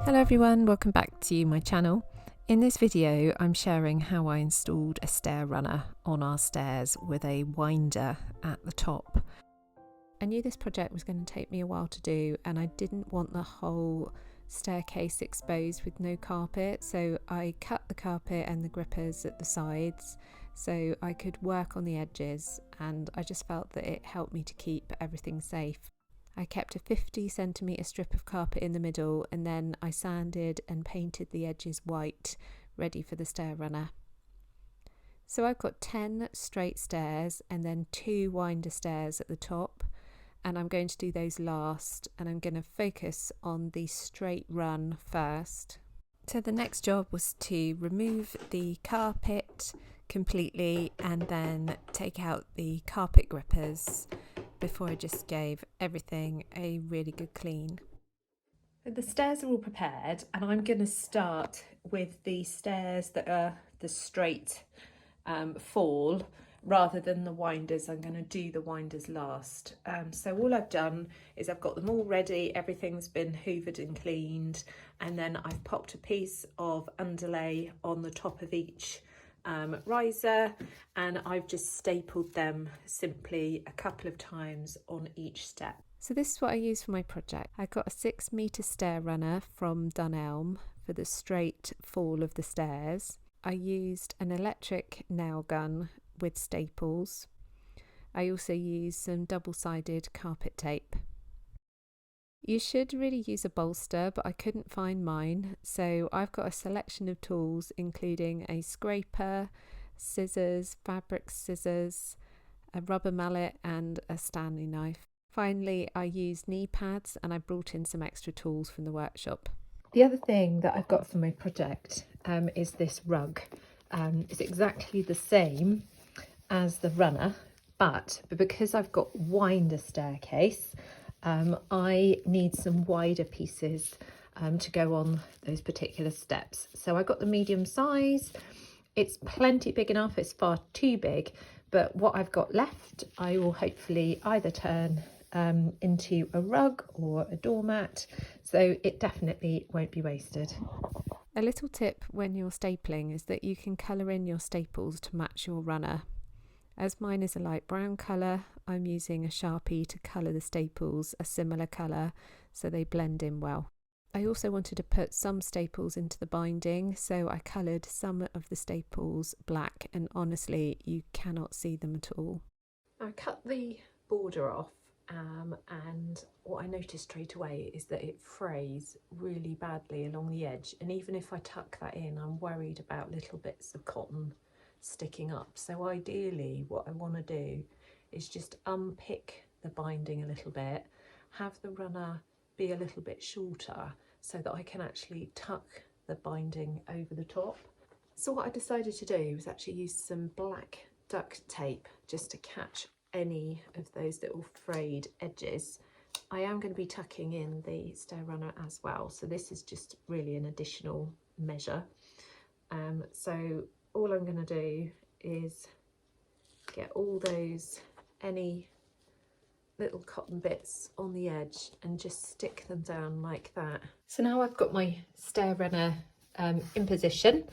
Hello everyone, welcome back to my channel. In this video I'm sharing how I installed a stair runner on our stairs with a winder at the top. I knew this project was going to take me a while to do and I didn't want the whole staircase exposed with no carpet, so I cut the carpet and the grippers at the sides so I could work on the edges, and I just felt that it helped me to keep everything safe. I kept a 50cm strip of carpet in the middle and then I sanded and painted the edges white, ready for the stair runner. So I've got 10 straight stairs and then 2 winder stairs at the top, and I'm going to do those last, and I'm going to focus on the straight run first. So the next job was to remove the carpet completely and then take out the carpet grippers before I just gave everything a really good clean. The stairs are all prepared and I'm going to start with the stairs that are the straight fall rather than the winders. I'm going to do the winders last. So all I've done is I've got them all ready, everything's been hoovered and cleaned, and then I've popped a piece of underlay on the top of each riser, and I've just stapled them simply a couple of times on each step. So this is what I use for my project. I got a 6-metre stair runner from Dunelm for the straight fall of the stairs. I used an electric nail gun with staples. I also used some double-sided carpet tape. You should really use a bolster, but I couldn't find mine, so I've got a selection of tools including a scraper, scissors, fabric scissors, a rubber mallet and a Stanley knife. Finally, I used knee pads and I brought in some extra tools from the workshop. The other thing that I've got for my project is this rug. It's exactly the same as the runner, but because I've got winder staircase, I need some wider pieces to go on those particular steps. So I got the medium size. It's plenty big enough, it's far too big, but what I've got left I will hopefully either turn into a rug or a doormat, so it definitely won't be wasted. A little tip when you're stapling is that you can colour in your staples to match your runner. As mine is a light brown colour, I'm using a Sharpie to colour the staples a similar colour so they blend in well. I also wanted to put some staples into the binding, so I coloured some of the staples black, and honestly you cannot see them at all. I cut the border off and what I noticed straight away is that it frays really badly along the edge, and even if I tuck that in I'm worried about little bits of cotton sticking up. So ideally what I want to do is just unpick the binding a little bit, have the runner be a little bit shorter so that I can actually tuck the binding over the top. So what I decided to do was actually use some black duct tape just to catch any of those little frayed edges. I am going to be tucking in the stair runner as well, so this is just really an additional measure. So all I'm going to do is get all those, any little cotton bits on the edge, and just stick them down like that. So now I've got my stair runner in position,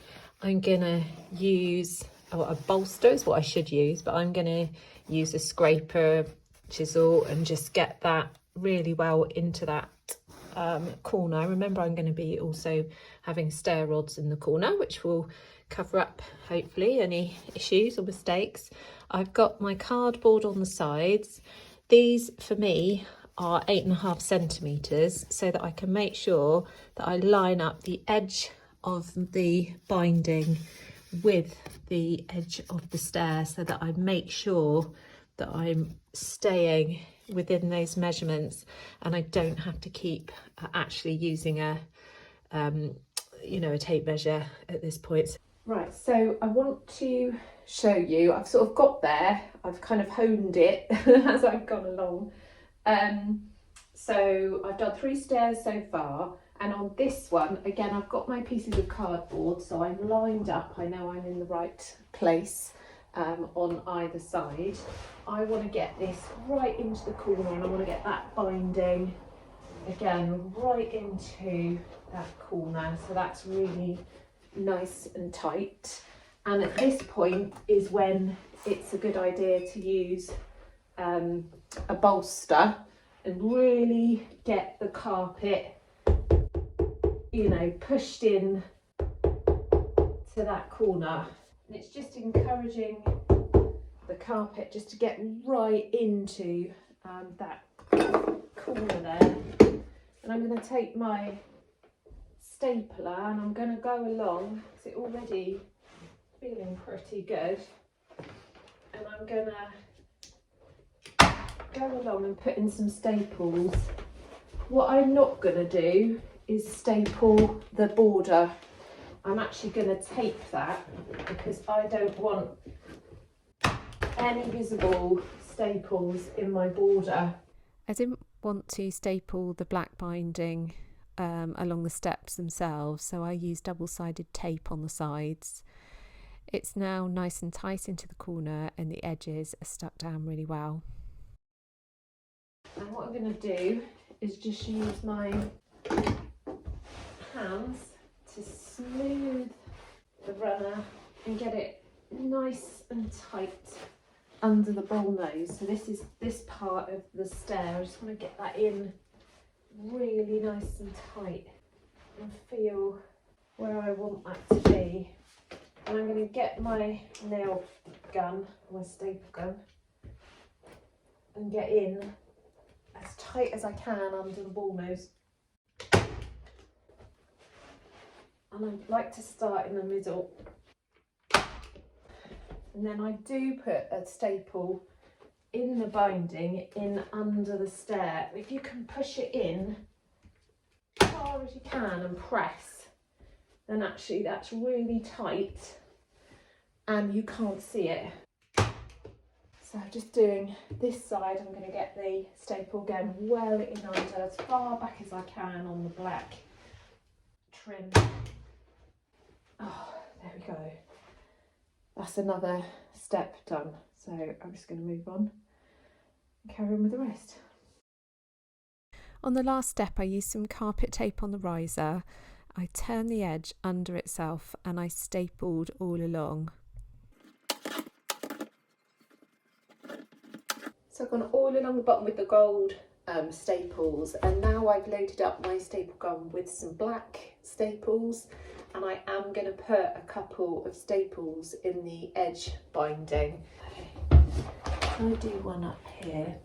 I'm going to use a bolster is what I should use, but I'm going to use a scraper, chisel, and just get that really well into that corner. Remember, I'm going to be also having stair rods in the corner, which will cover up hopefully any issues or mistakes. I've got my cardboard on the sides. These for me are 8.5 centimeters, so that I can make sure that I line up the edge of the binding with the edge of the stair, so that I make sure that I'm staying within those measurements and I don't have to keep actually using a a tape measure at this point. Right, so I want to show you, I've sort of got there, I've kind of honed it as I've gone along. So I've done 3 stairs so far, and on this one, again, I've got my pieces of cardboard, so I'm lined up, I know I'm in the right place on either side. I want to get this right into the corner and I want to get that binding again right into that corner, so that's really nice and tight. And at this point is when it's a good idea to use a bolster and really get the carpet, you know, pushed in to that corner. And it's just encouraging the carpet just to get right into that corner there. And I'm going to take my stapler and I'm going to go along, because it's already feeling pretty good, and I'm going to go along and put in some staples. What I'm not going to do is staple the border. I'm actually going to tape that, because I don't want any visible staples in my border. I didn't want to staple the black binding along the steps themselves, so I used double-sided tape on the sides. It's now nice and tight into the corner and the edges are stuck down really well. And what I'm going to do is just use my hands to smooth the runner and get it nice and tight under the bowl nose. So this is this part of the stair. I just want to get that in really nice and tight and feel where I want that to be. And I'm going to get my nail gun, my staple gun, and get in as tight as I can under the ball nose. And I'd like to start in the middle. And then I do put a staple in the binding, in under the stair. If you can push it in as far as you can and press, then actually that's really tight and you can't see it. So just doing this side, I'm going to get the staple again well in under, as far back as I can on the black trim. Oh, there we go. That's another step done. So I'm just going to move on and carry on with the rest. On the last step, I used some carpet tape on the riser. I turned the edge under itself and I stapled all along. So I've gone all along the bottom with the gold staples, and now I've loaded up my staple gun with some black staples, and I am going to put a couple of staples in the edge binding. I'll do one up here,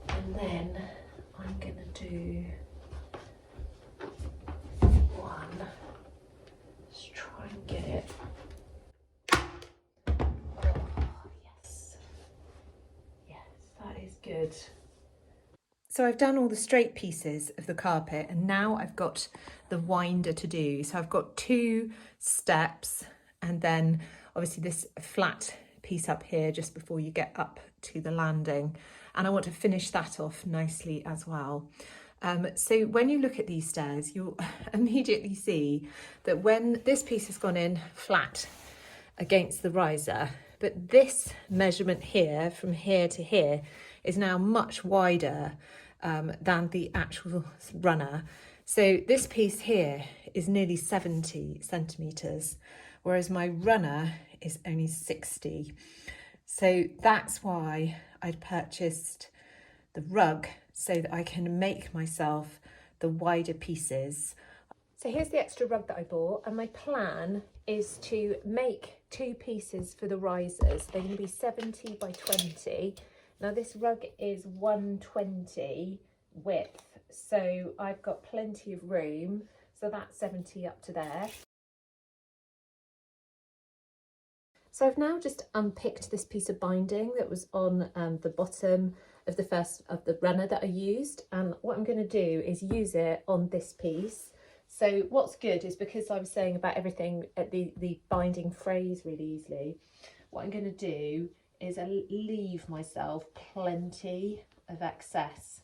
and then I'm going to do one. Let's try and get it. Good. So I've done all the straight pieces of the carpet, and now I've got the winder to do. So I've got 2 steps, and then obviously this flat piece up here just before you get up to the landing, and I want to finish that off nicely as well. So when you look at these stairs, you'll immediately see that when this piece has gone in flat against the riser, but this measurement here from here to here is now much wider than the actual runner. So this piece here is nearly 70 centimetres, whereas my runner is only 60. So that's why I'd purchased the rug, so that I can make myself the wider pieces. So here's the extra rug that I bought, and my plan is to make 2 pieces for the risers. They're going to be 70 by 20. Now this rug is 120 width, so I've got plenty of room, so that's 70 up to there. So I've now just unpicked this piece of binding that was on the bottom of the runner that I used, and what I'm going to do is use it on this piece. So what's good is, because I was saying about everything at the binding frays really easily, what I'm going to do is I leave myself plenty of excess.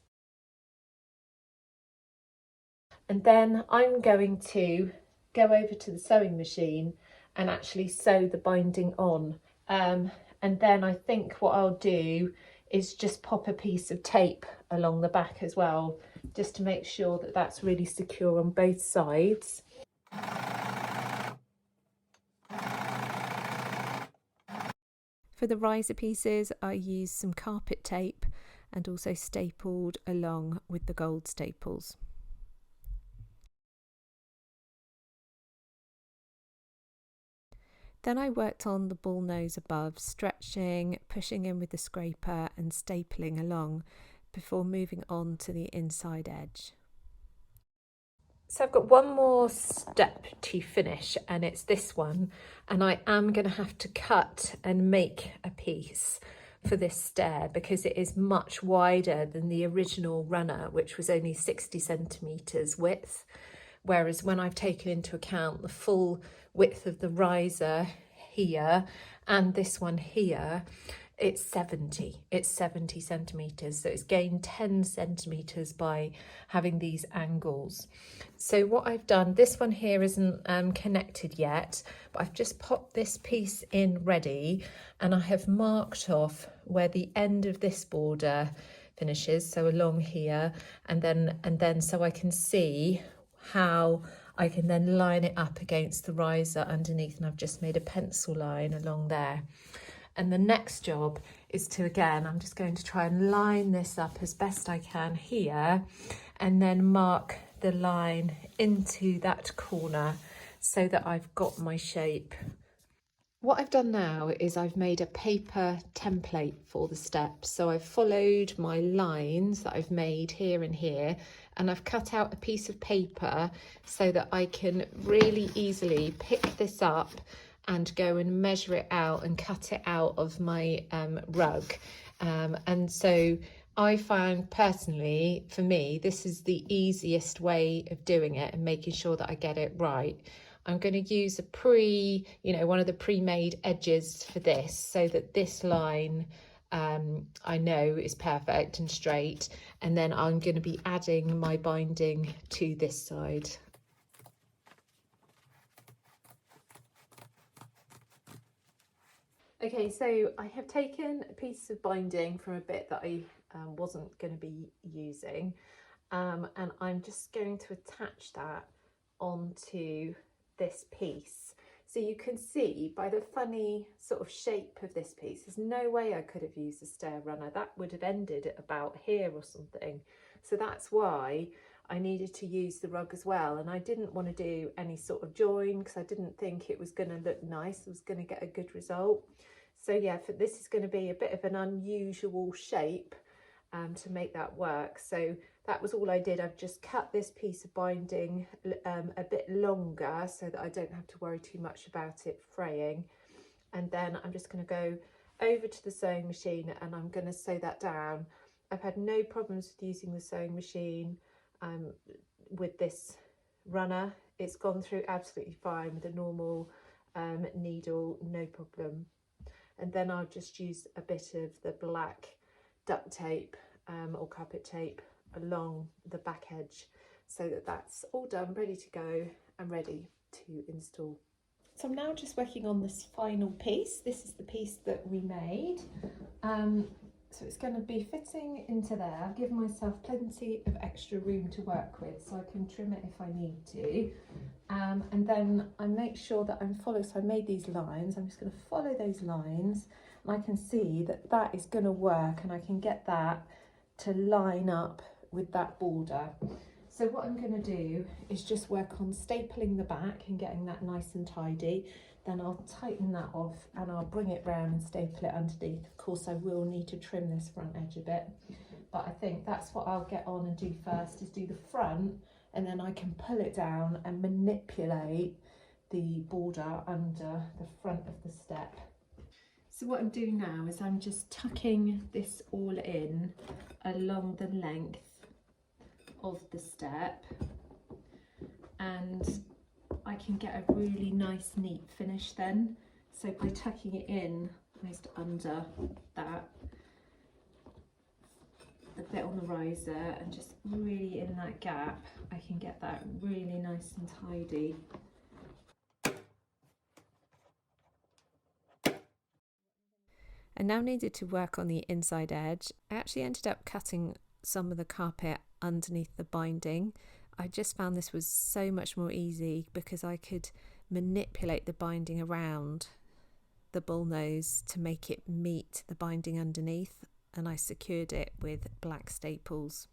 And then I'm going to go over to the sewing machine and actually sew the binding on. And then I think what I'll do is just pop a piece of tape along the back as well, just to make sure that that's really secure on both sides. For the riser pieces, I used some carpet tape and also stapled along with the gold staples. Then I worked on the bull nose above, stretching, pushing in with the scraper and stapling along before moving on to the inside edge. So I've got one more step to finish, and it's this one, and I am going to have to cut and make a piece for this stair because it is much wider than the original runner, which was only 60 centimetres width. Whereas when I've taken into account the full width of the riser here and this one here, it's 70 centimetres. So it's gained 10 centimetres by having these angles. So what I've done, this one here isn't connected yet, but I've just popped this piece in ready, and I have marked off where the end of this border finishes, so along here, and then so I can see how I can then line it up against the riser underneath, and I've just made a pencil line along there. And the next job is to, again, I'm just going to try and line this up as best I can here, and then mark the line into that corner so that I've got my shape. What I've done now is I've made a paper template for the steps. So I've followed my lines that I've made here and here, and I've cut out a piece of paper so that I can really easily pick this up and go and measure it out and cut it out of my rug. And so I found personally, for me, this is the easiest way of doing it and making sure that I get it right. I'm going to use one of the pre-made edges for this, so that this line I know is perfect and straight, and then I'm going to be adding my binding to this side. Okay, so I have taken a piece of binding from a bit that I wasn't going to be using, and I'm just going to attach that onto this piece. So you can see by the funny sort of shape of this piece, there's no way I could have used a stair runner. That would have ended at about here or something. So that's why I needed to use the rug as well. And I didn't want to do any sort of join because I didn't think it was going to look nice. I was going to get a good result. So yeah, this is going to be a bit of an unusual shape to make that work. So that was all I did. I've just cut this piece of binding a bit longer so that I don't have to worry too much about it fraying. And then I'm just going to go over to the sewing machine and I'm going to sew that down. I've had no problems with using the sewing machine with this runner. It's gone through absolutely fine with a normal needle, no problem. And then I'll just use a bit of the black duct tape or carpet tape along the back edge so that that's all done, ready to go and ready to install. So I'm now just working on this final piece. This is the piece that we made. So it's going to be fitting into there. I've given myself plenty of extra room to work with, so I can trim it if I need to. And then I make sure that I'm following, so I made these lines. I'm just going to follow those lines, and I can see that that is going to work, and I can get that to line up with that border. So what I'm going to do is just work on stapling the back and getting that nice and tidy. Then I'll tighten that off and I'll bring it round and staple it underneath. Of course, I will need to trim this front edge a bit, but I think that's what I'll get on and do first, is do the front, and then I can pull it down and manipulate the border under the front of the step. So what I'm doing now is I'm just tucking this all in along the length of the step, and I can get a really nice neat finish then. So by tucking it in almost under that, the bit on the riser, and just really in that gap, I can get that really nice and tidy. And now needed to work on the inside edge. I actually ended up cutting some of the carpet underneath the binding. I just found this was so much more easy because I could manipulate the binding around the bullnose to make it meet the binding underneath, and I secured it with black staples.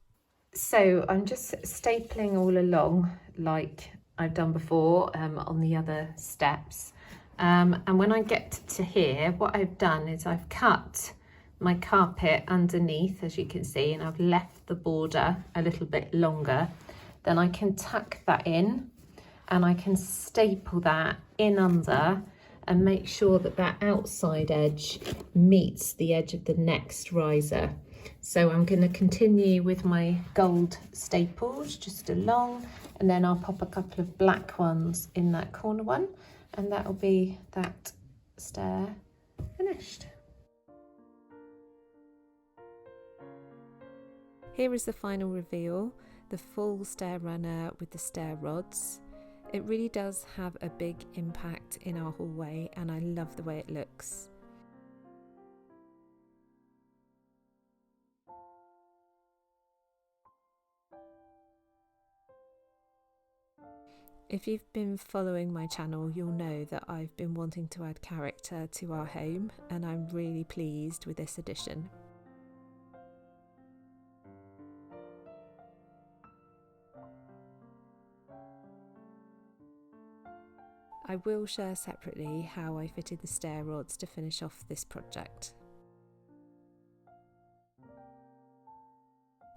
So I'm just stapling all along like I've done before on the other steps. And when I get to here, what I've done is I've cut my carpet underneath, as you can see, and I've left the border a little bit longer. Then I can tuck that in and I can staple that in under and make sure that that outside edge meets the edge of the next riser. So I'm going to continue with my gold staples just along, and then I'll pop a couple of black ones in that corner one, and that'll be that stair finished. Here is the final reveal, the full stair runner with the stair rods. It really does have a big impact in our hallway, and I love the way it looks. If you've been following my channel, you'll know that I've been wanting to add character to our home, and I'm really pleased with this addition. I will share separately how I fitted the stair rods to finish off this project.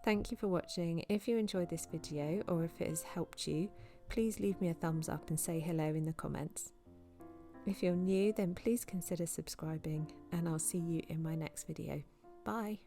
Thank you for watching. If you enjoyed this video or if it has helped you, please leave me a thumbs up and say hello in the comments. If you're new, then please consider subscribing, and I'll see you in my next video. Bye!